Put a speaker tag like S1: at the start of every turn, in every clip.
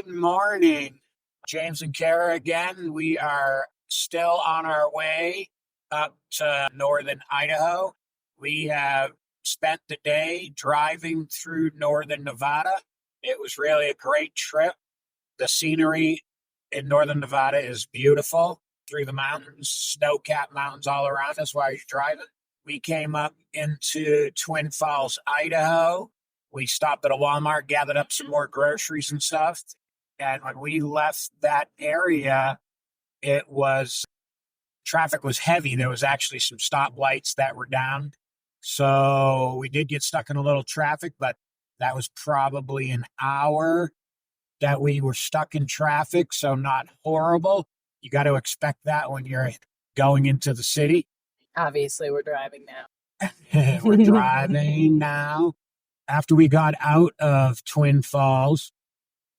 S1: Good morning, James and Cara again. We are still on our way up to northern Idaho. We have spent the day driving through northern Nevada. It was really a great trip. The scenery in northern Nevada is beautiful through the mountains, snow-capped mountains all around us while you're driving. We came up into Twin Falls, Idaho. We stopped at a Walmart, gathered up some more groceries and stuff. And when we left that area, traffic was heavy. There was actually some stoplights that were down. So we did get stuck in a little traffic, but that was probably an hour that we were stuck in traffic. So not horrible. You got to expect that when you're going into the city.
S2: Obviously, we're driving now.
S1: We're driving now. After we got out of Twin Falls,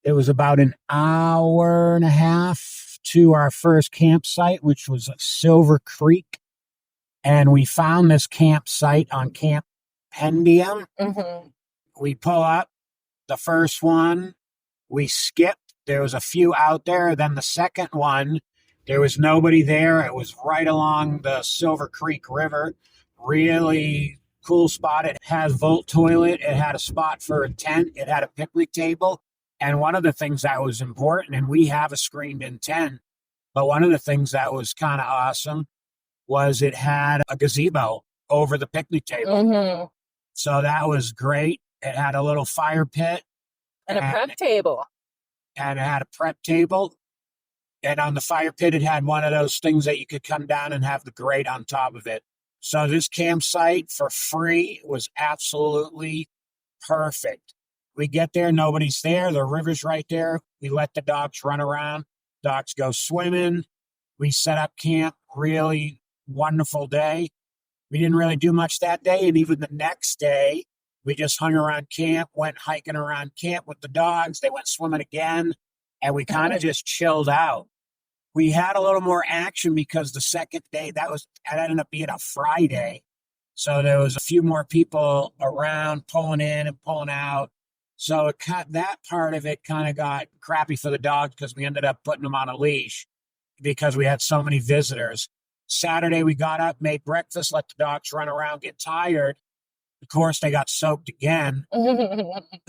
S1: it was about an hour and a half to our first campsite, which was Silver Creek. And we found this campsite on Camp Pendium.
S2: Mm-hmm.
S1: We pull up the first one. We skipped. There was a few out there. Then the second one, there was nobody there. It was right along the Silver Creek River. Really cool spot. It has Volt toilet. It had a spot for a tent. It had a picnic table. And one of the things that was important, and we have a screened-in tent, but one of the things that was kind of awesome was it had a gazebo over the picnic table.
S2: Mm-hmm.
S1: So that was great. It had a little fire pit.
S2: And a prep table.
S1: And it had a prep table. And on the fire pit, it had one of those things that you could come down and have the grate on top of it. So this campsite for free was absolutely perfect. We get there, nobody's there. The river's right there. We let the dogs run around. Dogs go swimming. We set up camp. Really wonderful day. We didn't really do much that day. And even the next day, we just hung around camp, went hiking around camp with the dogs. They went swimming again. And we kind of just chilled out. We had a little more action because the second day, that ended up being a Friday. So there was a few more people around pulling in and pulling out. So that part of it kind of got crappy for the dogs because we ended up putting them on a leash because we had so many visitors. Saturday, we got up, made breakfast, let the dogs run around, get tired. Of course, they got soaked again.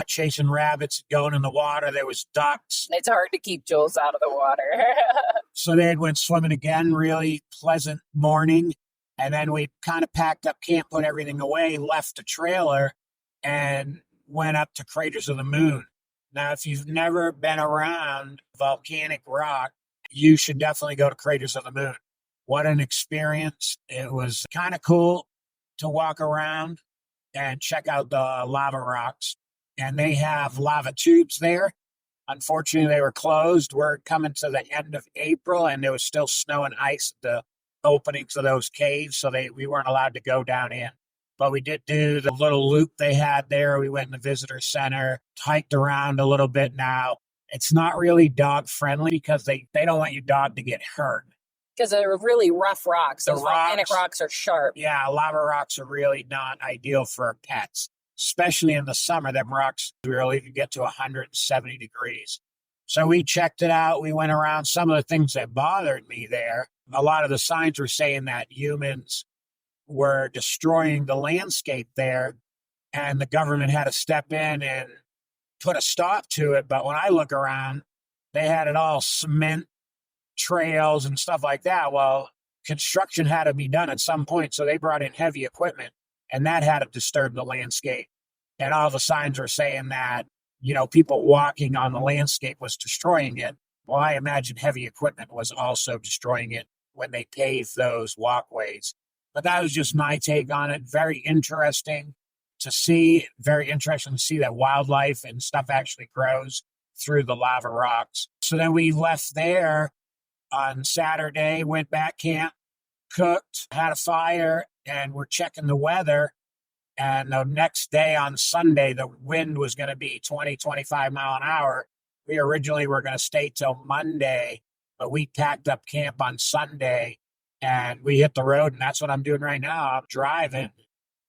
S1: Chasing rabbits, going in the water. There was ducks.
S2: It's hard to keep Jules out of the water.
S1: So they went swimming again. Really pleasant morning. And then we kind of packed up camp, put everything away, left the trailer, and went up to Craters of the Moon. Now, if you've never been around volcanic rock, you should definitely go to Craters of the Moon. What an experience. It was kind of cool to walk around and check out the lava rocks. And they have lava tubes there. Unfortunately, they were closed. We're coming to the end of April, and there was still snow and ice at the openings of those caves, so we weren't allowed to go down in. But we did do the little loop they had there. We went in the visitor center, hiked around a little bit now. It's not really dog-friendly because they don't want your dog to get hurt.
S2: Because they're really rough rocks. Those volcanic rocks are sharp.
S1: Yeah, lava rocks are really not ideal for pets, especially in the summer. Them rocks really can get to 170 degrees. So we checked it out. We went around. Some of the things that bothered me there, a lot of the signs were saying that humans were destroying the landscape there, and the government had to step in and put a stop to it. But when I look around, they had it all cement trails and stuff like that. Well, construction had to be done at some point, so they brought in heavy equipment, and that had to disturb the landscape. And all the signs were saying that, people walking on the landscape was destroying it. Well, I imagine heavy equipment was also destroying it when they paved those walkways. But that was just my take on it. Very interesting to see that wildlife and stuff actually grows through the lava rocks. So then we left there on Saturday, went back camp, cooked, had a fire, and we're checking the weather. And the next day on Sunday, the wind was going to be 20, 25 mile an hour. We originally were going to stay till Monday, but we packed up camp on Sunday and we hit the road. And that's what I'm doing right now. I'm driving,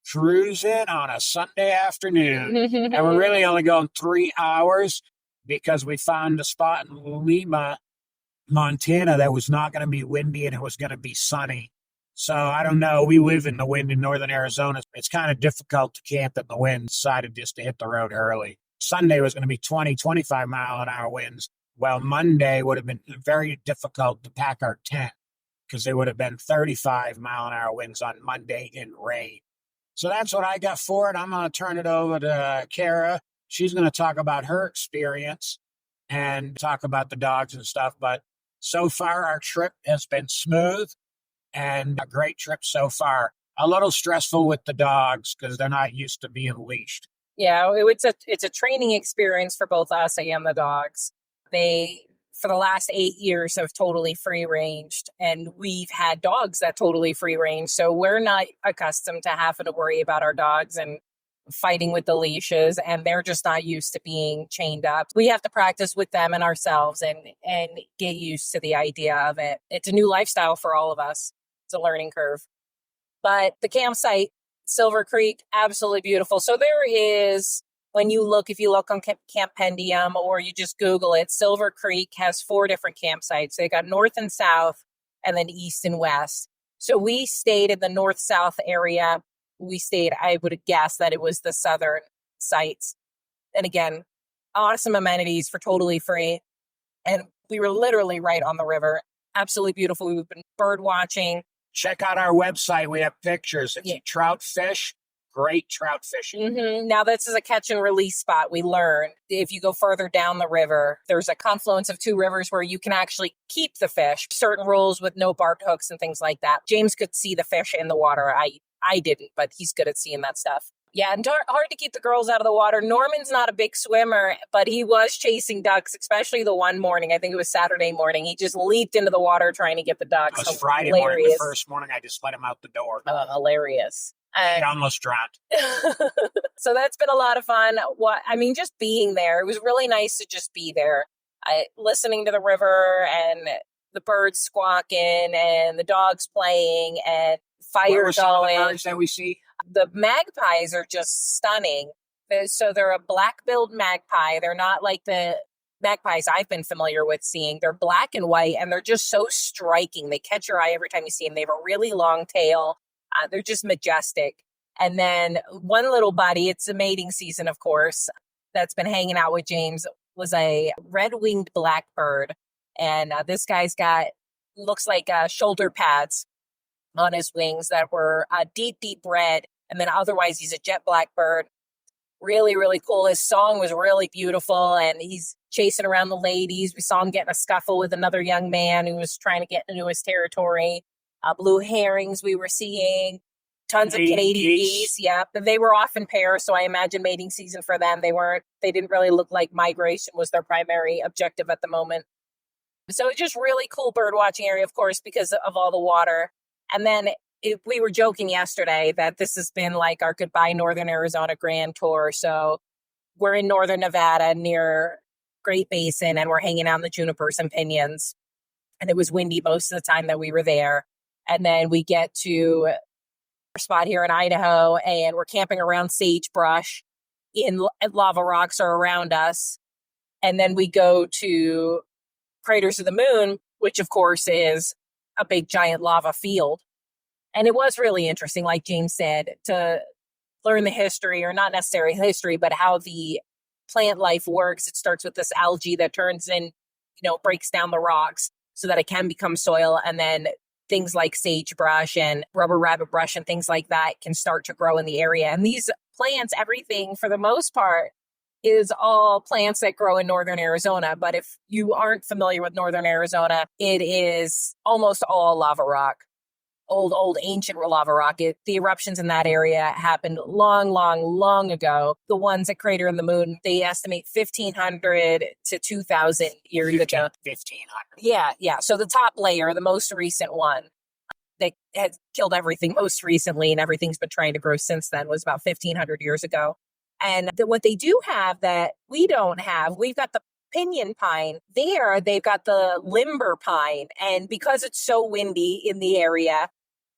S1: cruising on a Sunday afternoon. And we're really only going 3 hours. because we found a spot in Lima, Montana that was not going to be windy and it was going to be sunny. So I don't know. We live in the wind in northern Arizona. It's kind of difficult to camp in the wind. Decided just to hit the road early. Sunday was going to be 20, 25 mile an hour winds. Well, Monday would have been very difficult to pack our tent because there would have been 35 mile an hour winds on Monday in rain. So that's what I got for it. I'm going to turn it over to Cara. She's going to talk about her experience and talk about the dogs and stuff. But so far, our trip has been smooth and a great trip so far. A little stressful with the dogs because they're not used to being leashed.
S2: Yeah, it's a training experience for both us and the dogs. They, for the last 8 years, have totally free ranged, and we've had dogs that totally free range. So we're not accustomed to having to worry about our dogs and fighting with the leashes, and they're just not used to being chained up. We have to practice with them and ourselves and get used to the idea of it. It's a new lifestyle for all of us. It's a learning curve. But the campsite, Silver Creek, absolutely beautiful. So there is, if you look on Campendium or you just Google it, Silver Creek has 4 different campsites. They got north and south and then east and west. So we stayed in the north-south area. I would guess that it was the southern sites. And again, awesome amenities for totally free. And we were literally right on the river. Absolutely beautiful. We've been bird watching.
S1: Check out our website. We have pictures. If you trout fish, great trout fishing.
S2: Mm-hmm. Now, this is a catch and release spot. We learned if you go further down the river, there's a confluence of 2 rivers where you can actually keep the fish. Certain rules with no bark hooks and things like that. James could see the fish in the water. I didn't, but he's good at seeing that stuff. Yeah, and hard to keep the girls out of the water. Norman's not a big swimmer, but he was chasing ducks, especially the one morning. I think it was Saturday morning. He just leaped into the water trying to get the ducks.
S1: It was Friday morning, the first morning. I just let him out the door.
S2: Hilarious.
S1: He almost drowned.
S2: So that's been a lot of fun. Just being there. It was really nice to just be there. Listening to the river and the birds squawking and the dogs playing and fire going.
S1: Some of the birds that we see?
S2: The magpies are just stunning. They're a black-billed magpie. They're not like the magpies I've been familiar with seeing. They're black and white, and they're just so striking. They catch your eye every time you see them. They have a really long tail. They're just majestic. And then one little buddy, it's the mating season, of course, that's been hanging out with James, was a red-winged blackbird. And this guy's looks like shoulder pads on his wings that were deep, deep red. And then otherwise, he's a jet blackbird. Really, really cool. His song was really beautiful, and he's chasing around the ladies. We saw him get in a scuffle with another young man who was trying to get into his territory. Blue herrings we were seeing. Tons of Canadian geese. Yeah, they were off in pairs, so I imagine mating season for them. They didn't really look like migration was their primary objective at the moment. So it's just really cool bird watching area, of course, because of all the water. And then we were joking yesterday that this has been like our goodbye Northern Arizona grand tour. So we're in Northern Nevada near Great Basin, and we're hanging out in the junipers and pinyons. And it was windy most of the time that we were there. And then we get to our spot here in Idaho, and we're camping around sagebrush in lava rocks are around us. And then we go to Craters of the Moon, which of course is a big giant lava field. And it was really interesting, like James said, to learn the history, or not necessarily history, but how the plant life works. It starts with this algae that turns in, breaks down the rocks so that it can become soil. And then things like sagebrush and rubber rabbit brush and things like that can start to grow in the area. And these plants, everything for the most part, is all plants that grow in Northern Arizona. But if you aren't familiar with Northern Arizona, it is almost all lava rock. Old ancient lava rock. The eruptions in that area happened long ago. The ones at Crater in the Moon, they estimate 1,500 to 2,000 years ago.
S1: 1,500.
S2: Yeah. So the top layer, the most recent one, that had killed everything most recently, and everything's been trying to grow since then, was about 1,500 years ago. And what they do have that we don't have, we've got the pinyon pine. There, they've got the limber pine. And because it's so windy in the area,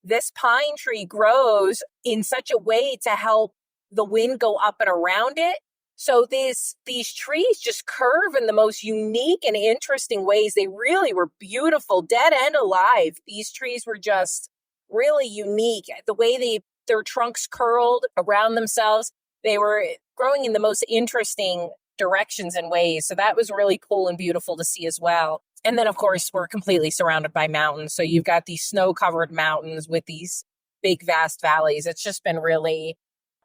S2: this pine tree grows in such a way to help the wind go up and around it. So these trees just curve in the most unique and interesting ways. They really were beautiful, dead and alive. These trees were just really unique. The way their trunks curled around themselves, they were growing in the most interesting directions and ways. So that was really cool and beautiful to see as well. And then, of course, we're completely surrounded by mountains. So you've got these snow-covered mountains with these big, vast valleys. It's just been really,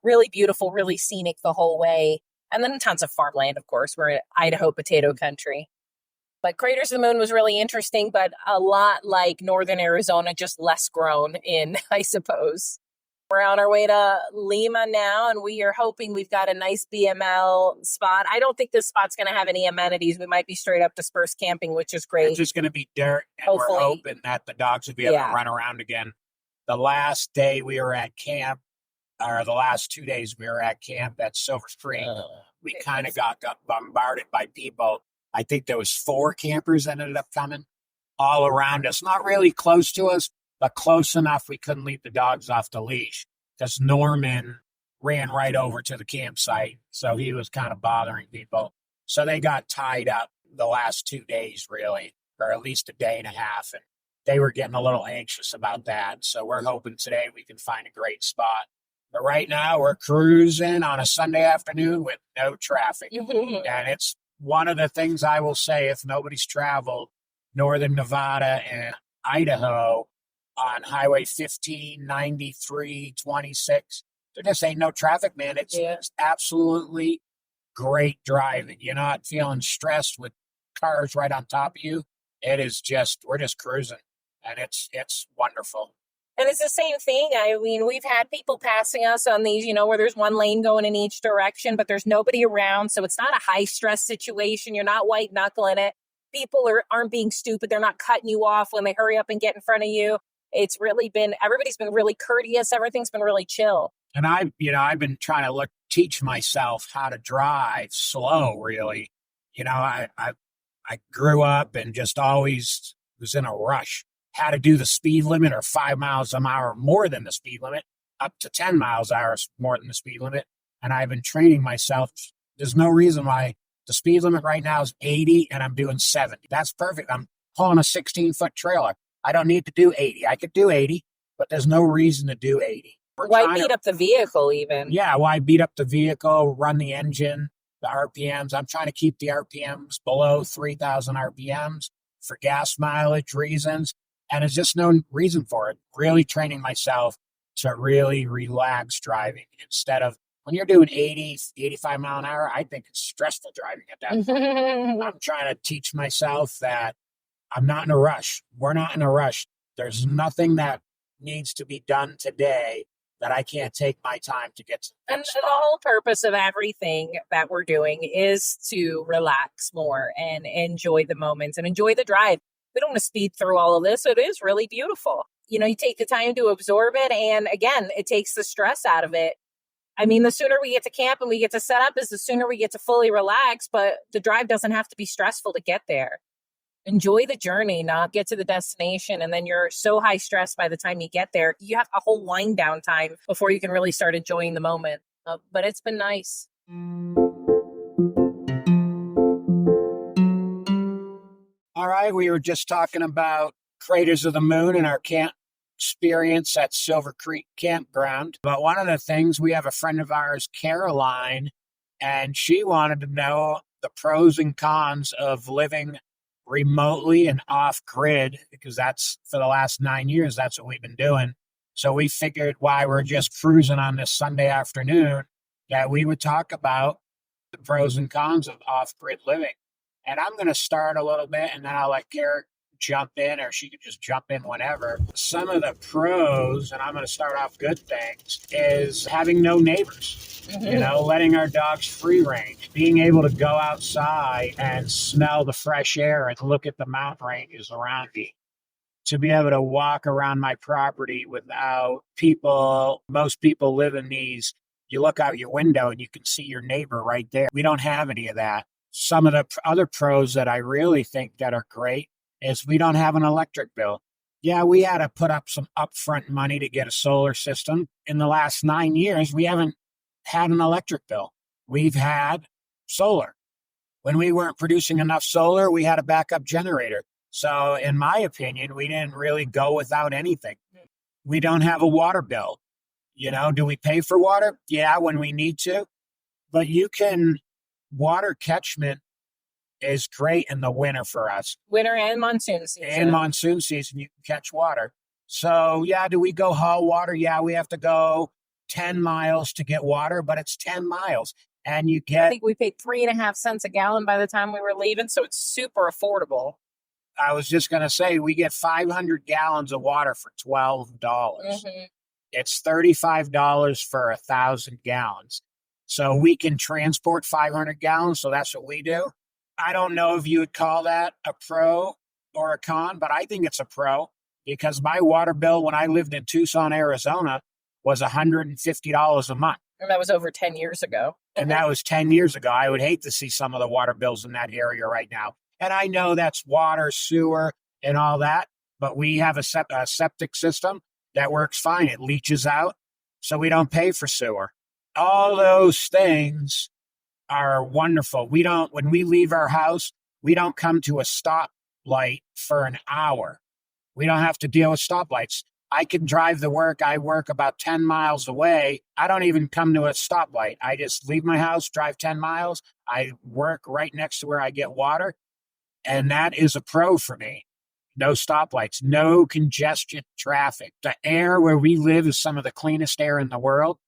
S2: really beautiful, really scenic the whole way. And then tons of farmland, of course. We're in Idaho potato country. But Craters of the Moon was really interesting, but a lot like northern Arizona, just less grown in, I suppose. We're on our way to Lima now, and we are hoping we've got a nice BML spot. I don't think this spot's going to have any amenities. We might be straight up dispersed camping, which is great.
S1: It's just going to be dirt, and
S2: Hopefully.
S1: We're hoping that the dogs will be able to run around again. The last day we were at camp, or the last 2 days we were at camp at Silver Creek, we kind of got bombarded by people. I think there was 4 campers that ended up coming all around us. Not really close to us, but close enough we couldn't leave the dogs off the leash because Norman ran right over to the campsite. So he was kind of bothering people. So they got tied up the last 2 days, really, or at least a day and a half. And they were getting a little anxious about that. So we're hoping today we can find a great spot. But right now we're cruising on a Sunday afternoon with no traffic. And it's one of the things I will say, if nobody's traveled northern Nevada and Idaho on Highway 15, 93, 26, there just ain't no traffic, man. It's absolutely great driving. You're not feeling stressed with cars right on top of you. It is just, we're just cruising, and it's wonderful.
S2: And it's the same thing. I mean, we've had people passing us on these, where there's one lane going in each direction, but there's nobody around. So it's not a high stress situation. You're not white knuckling it. People aren't being stupid. They're not cutting you off when they hurry up and get in front of you. It's really been, everybody's been really courteous. Everything's been really chill.
S1: And I've been trying to teach myself how to drive slow, really. I grew up and just always was in a rush. Had to do the speed limit or 5 miles an hour more than the speed limit, up to 10 miles an hour more than the speed limit. And I've been training myself. There's no reason why the speed limit right now is 80 and I'm doing 70. That's perfect. I'm pulling a 16-foot trailer. I don't need to do 80. I could do 80, but there's no reason to do 80.
S2: Why beat up the vehicle even?
S1: Yeah, why beat up the vehicle, run the engine, the RPMs. I'm trying to keep the RPMs below 3,000 RPMs for gas mileage reasons. And there's just no reason for it. Really training myself to really relax driving instead of when you're doing 80, 85 mile an hour, I think it's stressful driving at that point. I'm trying to teach myself that I'm not in a rush. We're not in a rush. There's nothing that needs to be done today that I can't take my time to get to.
S2: And the whole purpose of everything that we're doing is to relax more and enjoy the moments and enjoy the drive. We don't want to speed through all of this. It is really beautiful. You take the time to absorb it. And again, it takes the stress out of it. I mean, the sooner we get to camp and we get to set up is the sooner we get to fully relax, but the drive doesn't have to be stressful to get there. Enjoy the journey, not get to the destination. And then you're so high stress by the time you get there. You have a whole wind down time before you can really start enjoying the moment. But it's been nice.
S1: All right, we were just talking about Craters of the Moon and our camp experience at Silver Creek Campground. But one of the things, we have a friend of ours, Caroline, and she wanted to know the pros and cons of living remotely and off-grid, because that's, for the last 9 years, that's what we've been doing. So we figured while we're just cruising on this Sunday afternoon that we would talk about the pros and cons of off-grid living. And I'm going to start a little bit, and then I'll let Cara jump in, or she could just jump in whenever. Some of the pros, and I'm going to start off good things, is having no neighbors. Letting our dogs free range, being able to go outside and smell the fresh air and look at the mountain ranges around me. To be able to walk around my property without people. Most people live in these, you look out your window and you can see your neighbor right there. We don't have any of that. Some of the other pros that I really think that are great is we don't have an electric bill. Yeah, we had to put up some upfront money to get a solar system. In the last 9 years, we haven't had an electric bill. we've had solar. When we weren't producing enough solar, we had a backup generator. So, in my opinion, we didn't really go without anything. We don't have a water bill. Do we pay for water? Yeah, when we need to. But water catchment is great in the winter for us.
S2: Winter and monsoon season.
S1: In monsoon season, you can catch water. So, yeah, do we go haul water? Yeah, we have to go 10 miles to get water, but it's 10 miles. And
S2: I think we paid 3.5 cents a gallon by the time we were leaving, so it's super affordable.
S1: I was just going to say, we get 500 gallons of water for $12.
S2: Mm-hmm.
S1: It's $35 for 1,000 gallons. So we can transport 500 gallons, so that's what we do. I don't know if you would call that a pro or a con, but I think it's a pro because my water bill when I lived in Tucson, Arizona was $150 a month.
S2: And that was over 10 years ago.
S1: And that was 10 years ago. I would hate to see some of the water bills in that area right now. And I know that's water, sewer, and all that, but we have a septic system that works fine. It leaches out, so we don't pay for sewer. All those things are wonderful. When we leave our house, we don't come to a stoplight for an hour. We don't have to deal with stoplights. I can drive to work. I work about 10 miles away. I don't even come to a stoplight. I just leave my house, drive 10 miles. I work right next to where I get water. And that is a pro for me. No stoplights, no congestion traffic. The air where we live is some of the cleanest air in the world.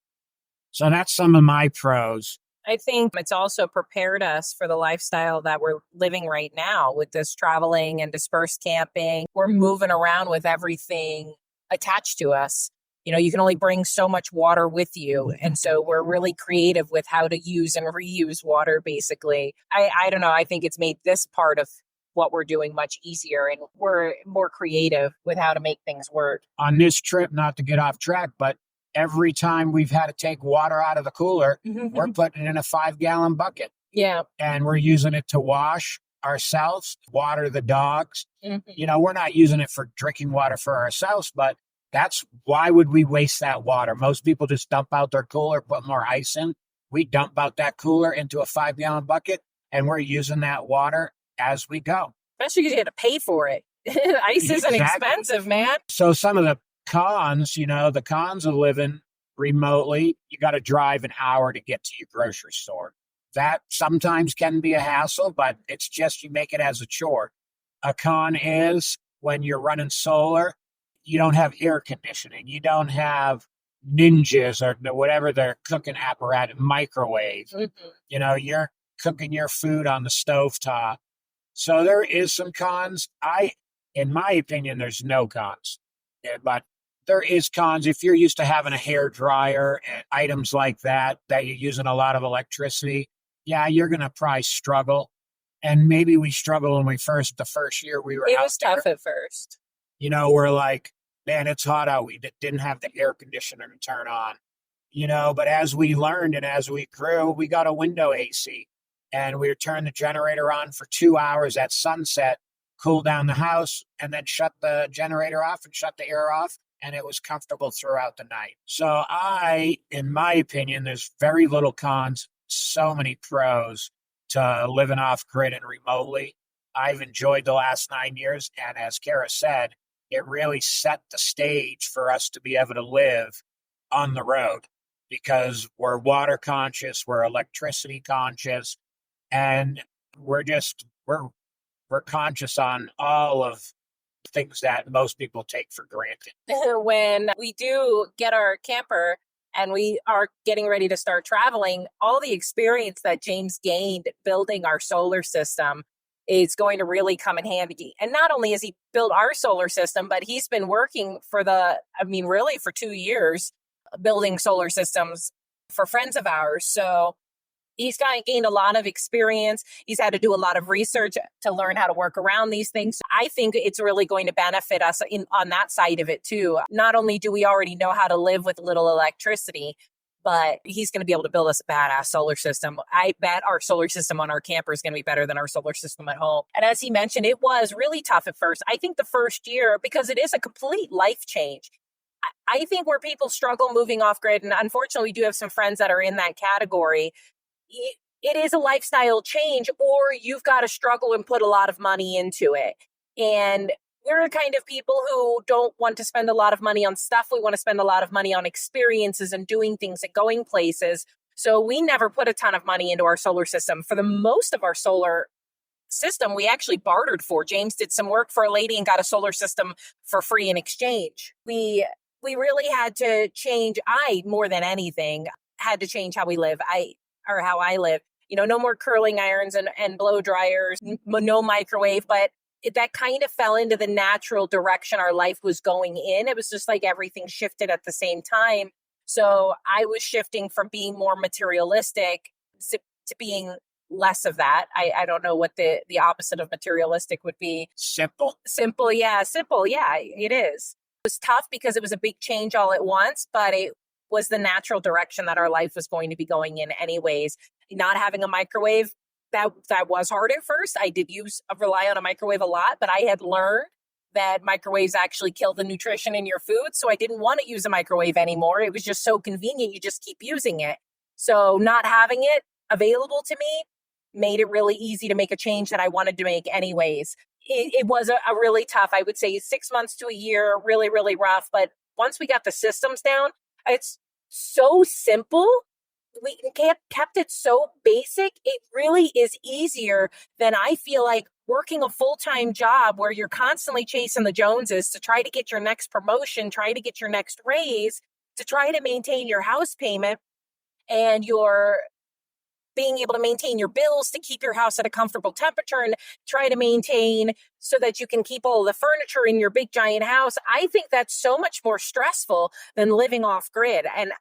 S1: So that's some of my pros.
S2: I think it's also prepared us for the lifestyle that we're living right now with this traveling and dispersed camping. We're moving around with everything attached to us. You can only bring so much water with you. And so we're really creative with how to use and reuse water, basically. I don't know. I think it's made this part of what we're doing much easier, and we're more creative with how to make things work.
S1: On this trip, not to get off track, but every time we've had to take water out of the cooler, we're putting it in a 5-gallon bucket.
S2: Yeah.
S1: And we're using it to wash ourselves, water the dogs. We're not using it for drinking water for ourselves, but why would we waste that water? Most people just dump out their cooler, put more ice in. We dump out that cooler into a 5-gallon bucket, and we're using that water as we go.
S2: Especially because you had to pay for it. Ice isn't expensive, man.
S1: So some of the cons, the cons of living remotely, you got to drive an hour to get to your grocery store. That sometimes can be a hassle, but it's just you make it as a chore. A con is when you're running solar, you don't have air conditioning. You don't have ninjas or whatever their cooking apparatus, microwave. You're cooking your food on the stovetop. So there is some cons. In my opinion, there's no cons. But there is cons if you're used to having a hair dryer and items like that you're using a lot of electricity. Yeah, you're going to probably struggle. And maybe we struggled when the first year we were out.
S2: It was tough at first.
S1: We're like, man, it's hot out. We didn't have the air conditioner to turn on. But as we learned and as we grew, we got a window AC. And we would turn the generator on for 2 hours at sunset, cool down the house, and then shut the generator off and shut the air off. And it was comfortable throughout the night. So in my opinion, there's very little cons, so many pros to living off grid and remotely. I've enjoyed the last 9 years. And as Cara said, it really set the stage for us to be able to live on the road because we're water conscious, we're electricity conscious, and we're conscious on all of things that most people take for granted.
S2: When we do get our camper and we are getting ready to start traveling, all the experience that James gained building our solar system is going to really come in handy. And not only has he built our solar system, but he's been working for 2 years building solar systems for friends of ours. So he's gained a lot of experience. He's had to do a lot of research to learn how to work around these things. I think it's really going to benefit us on that side of it too. Not only do we already know how to live with little electricity, but he's going to be able to build us a badass solar system. I bet our solar system on our camper is going to be better than our solar system at home. And as he mentioned, it was really tough at first. I think the first year, because it is a complete life change. I think where people struggle moving off grid, and unfortunately we do have some friends that are in that category, it is a lifestyle change, or you've got to struggle and put a lot of money into it. And we're the kind of people who don't want to spend a lot of money on stuff. We want to spend a lot of money on experiences and doing things and going places. So we never put a ton of money into our solar system. For the most of our solar system, we actually bartered for. James did some work for a lady and got a solar system for free in exchange. We really had to change. More than anything, had to change how we live. How I live. No more curling irons and blow dryers, no microwave, but that kind of fell into the natural direction our life was going in. It was just like everything shifted at the same time. So I was shifting from being more materialistic to being less of that. I don't know what the opposite of materialistic would be.
S1: Simple.
S2: Simple, yeah. Simple, yeah, it is. It was tough because it was a big change all at once, but it was the natural direction that our life was going to be going in anyways. Not having a microwave, that was hard at first. I did rely on a microwave a lot, but I had learned that microwaves actually kill the nutrition in your food. So I didn't want to use a microwave anymore. It was just so convenient. You just keep using it. So not having it available to me made it really easy to make a change that I wanted to make anyways. It was a really tough, I would say 6 months to a year, really, really rough. But once we got the systems down, it's so simple. We kept it so basic. It really is easier than I feel like working a full-time job where you're constantly chasing the Joneses to try to get your next promotion, try to get your next raise, to try to maintain your house payment, and you're being able to maintain your bills to keep your house at a comfortable temperature and try to maintain so that you can keep all the furniture in your big giant house. I think that's so much more stressful than living off grid. And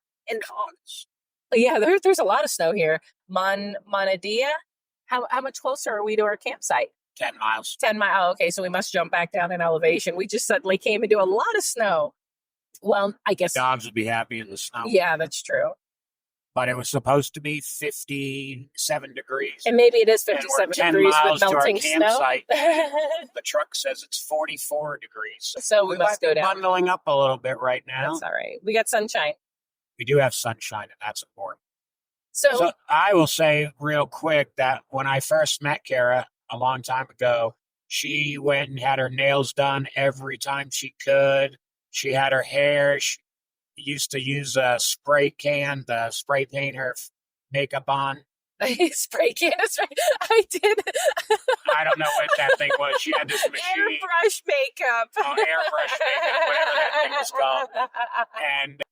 S2: yeah, there's a lot of snow here. Monadia. How much closer are we to our campsite?
S1: 10 miles.
S2: 10 miles. Oh, okay, so we must jump back down in elevation. We just suddenly came into a lot of snow. Well, I guess
S1: dogs would be happy in the snow.
S2: Yeah, that's true.
S1: But it was supposed to be 57 degrees.
S2: And maybe it is 57 degrees with melting snow.
S1: The truck says it's 44 degrees.
S2: So we must go down.
S1: Bundling up a little bit right now.
S2: That's all right. We got sunshine.
S1: We do have sunshine, and that's important.
S2: So
S1: I will say real quick that when I first met Cara a long time ago, she went and had her nails done every time she could. She had her hair. She used to use a spray can to spray paint her makeup on.
S2: Spray can? I did.
S1: I don't know what that thing was. She had this machine.
S2: Airbrush makeup.
S1: Oh, airbrush makeup, whatever that thing was called. And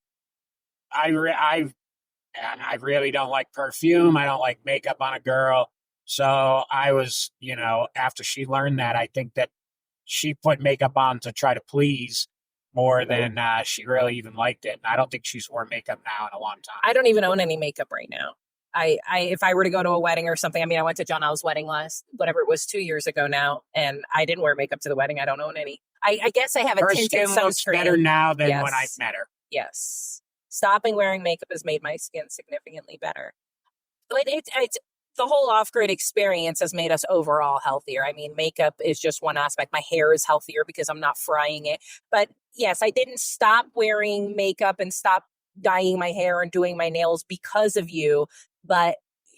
S1: I really don't like perfume. I don't like makeup on a girl. So I was, after she learned that, I think that she put makeup on to try to please more than she really even liked it. And I don't think she's worn makeup now in a long time.
S2: I don't even own any makeup right now. If I were to go to a wedding or something, I went to John L's wedding whatever it was 2 years ago now, and I didn't wear makeup to the wedding. I don't own any. I guess I have a tinted sunscreen. Looks
S1: better now than when I met her.
S2: Yes. Stopping wearing makeup has made my skin significantly better. But it's the whole off-grid experience has made us overall healthier. Makeup is just one aspect. My hair is healthier because I'm not frying it. But yes, I didn't stop wearing makeup and stop dyeing my hair and doing my nails because of you. But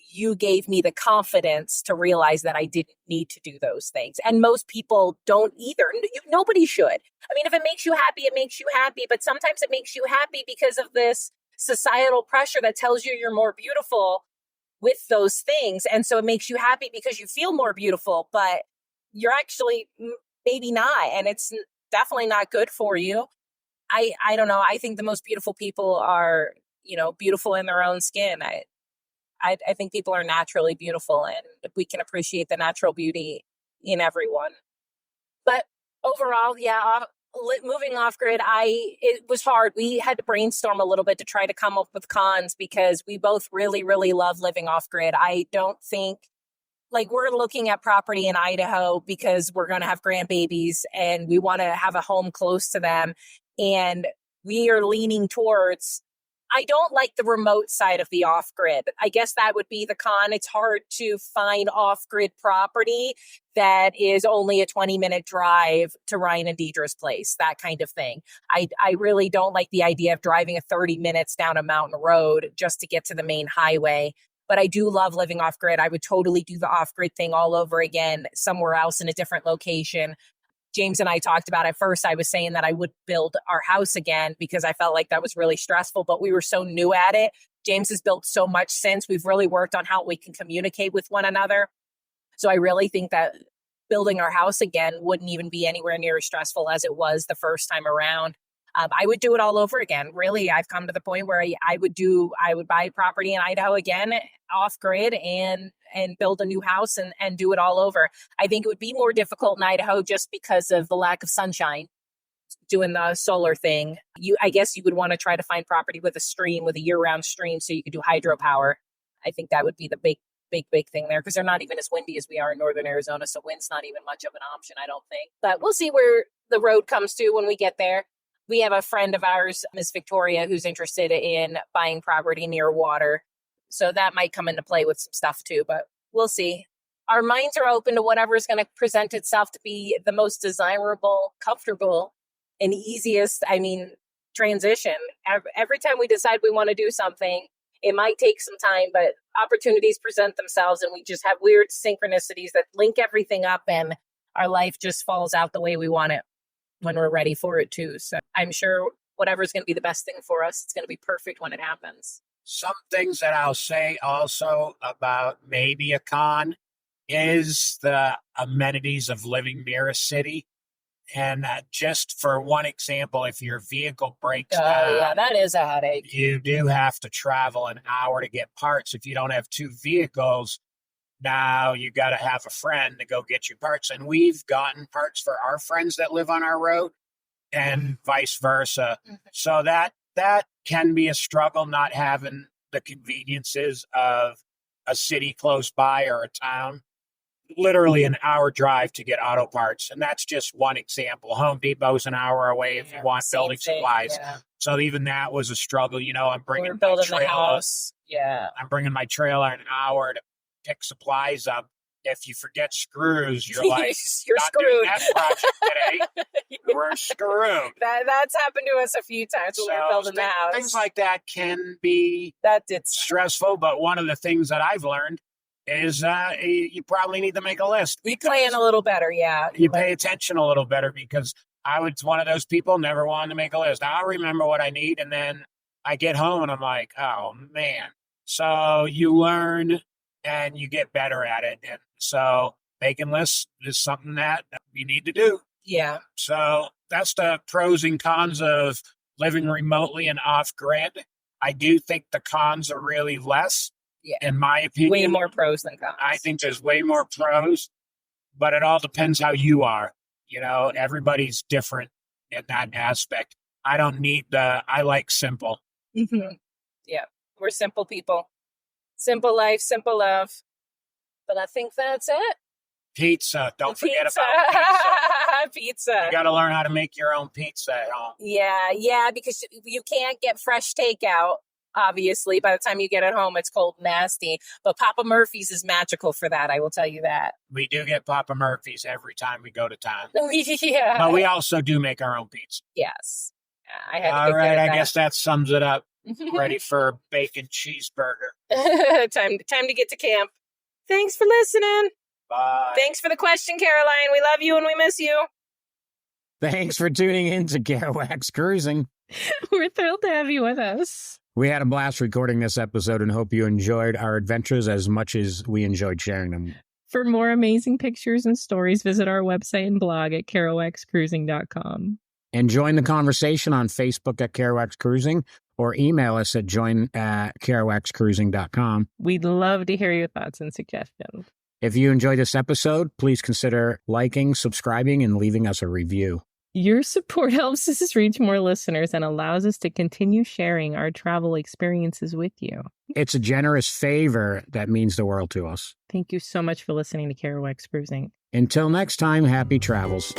S2: you gave me the confidence to realize that I didn't need to do those things. And most people don't either. Nobody should. If it makes you happy, it makes you happy. But sometimes it makes you happy because of this societal pressure that tells you you're more beautiful with those things. And so it makes you happy because you feel more beautiful, but you're actually maybe not. And it's definitely not good for you. I don't know. I think the most beautiful people are, beautiful in their own skin. I think people are naturally beautiful, and we can appreciate the natural beauty in everyone. But overall, moving off grid, it was hard. We had to brainstorm a little bit to try to come up with cons because we both really, really love living off grid. I don't think we're looking at property in Idaho because we're going to have grandbabies and we want to have a home close to them. And we are leaning towards, I don't like the remote side of the off-grid. I guess that would be the con. It's hard to find off-grid property that is only a 20-minute drive to Ryan and Deidre's place, that kind of thing. I really don't like the idea of driving 30 minutes down a mountain road just to get to the main highway. But I do love living off grid. I would totally do the off grid thing all over again, somewhere else in a different location. James and I talked about at first, I was saying that I would build our house again because I felt like that was really stressful, but we were so new at it. James has built so much since. We've really worked on how we can communicate with one another. So I really think that building our house again wouldn't even be anywhere near as stressful as it was the first time around. I would do it all over again. Really, I've come to the point where I would buy property in Idaho again, off grid, and build a new house and do it all over. I think it would be more difficult in Idaho just because of the lack of sunshine. Doing the solar thing, I guess you would want to try to find property with a year-round stream, so you could do hydropower. I think that would be the big thing there, because they're not even as windy as we are in northern Arizona, so wind's not even much of an option, I don't think. But we'll see where the road comes to when we get there. We have a friend of ours, Miss Victoria, who's interested in buying property near water. So that might come into play with some stuff too, but we'll see. Our minds are open to whatever is going to present itself to be the most desirable, comfortable, and easiest, transition. Every time we decide we want to do something, it might take some time, but opportunities present themselves, and we just have weird synchronicities that link everything up, and our life just falls out the way we want it when we're ready for it too. So I'm sure whatever's going to be the best thing for us, it's going to be perfect when it happens.
S1: Some things that I'll say also about maybe a con is the amenities of living near a city. And just for one example, if your vehicle breaks down,
S2: yeah, that is a headache.
S1: You do have to travel an hour to get parts. If you don't have two vehicles, now you got to have a friend to go get you parts. And we've gotten parts for our friends that live on our road and vice versa. Mm-hmm. So that can be a struggle, not having the conveniences of a city close by or a town. Literally an hour drive to get auto parts. And that's just one example. Home Depot's an hour away if you want building supplies. Yeah. So even that was a struggle. I'm bringing my trailer.
S2: The house. Yeah.
S1: I'm bringing my trailer an hour to pick supplies up. If you forget screws, you're like,
S2: you're screwed.
S1: That project today. Yeah. We're screwed.
S2: That's happened to us a few times when we were building the house.
S1: Things like that can be stressful. But one of the things that I've learned is you probably need to make a list.
S2: We plan a little better, yeah.
S1: You pay attention a little better, because I was one of those people, never wanted to make a list. I'll remember what I need, and then I get home and I'm like, oh, man. So you learn and you get better at it. And so making lists is something that we need to do.
S2: Yeah.
S1: So that's the pros and cons of living remotely and off-grid. I do think the cons are really less.
S2: Yeah.
S1: In my opinion.
S2: Way more pros than cons.
S1: I think there's way more pros, but it all depends how you are. Everybody's different in that aspect. I like simple.
S2: Mm-hmm. Yeah. We're simple people. Simple life, simple love. But I think that's it.
S1: Pizza. Don't forget about pizza.
S2: Pizza.
S1: You got to learn how to make your own pizza at home.
S2: Yeah, because you can't get fresh takeout. Obviously, by the time you get it home, it's cold and nasty. But Papa Murphy's is magical for that, I will tell you that.
S1: We do get Papa Murphy's every time we go to town.
S2: Yeah.
S1: But we also do make our own pizza.
S2: Yes.
S1: All right, I guess that sums it up. Ready for a bacon cheeseburger.
S2: Time to get to camp. Thanks for listening.
S1: Bye.
S2: Thanks for the question, Caroline. We love you and we miss you.
S3: Thanks for tuning in to Kerouacs Cruising.
S4: We're thrilled to have you with us.
S3: We had a blast recording this episode and hope you enjoyed our adventures as much as we enjoyed sharing them.
S4: For more amazing pictures and stories, visit our website and blog at kerouacscruising.com.
S3: And join the conversation on Facebook at Kerouacs Cruising or email us at join@kerouacscruising.com.
S4: We'd love to hear your thoughts and suggestions.
S3: If you enjoyed this episode, please consider liking, subscribing, and leaving us a review.
S4: Your support helps us reach more listeners and allows us to continue sharing our travel experiences with you.
S3: It's a generous favor that means the world to us.
S4: Thank you so much for listening to Kerouacs Cruising.
S3: Until next time, happy travels.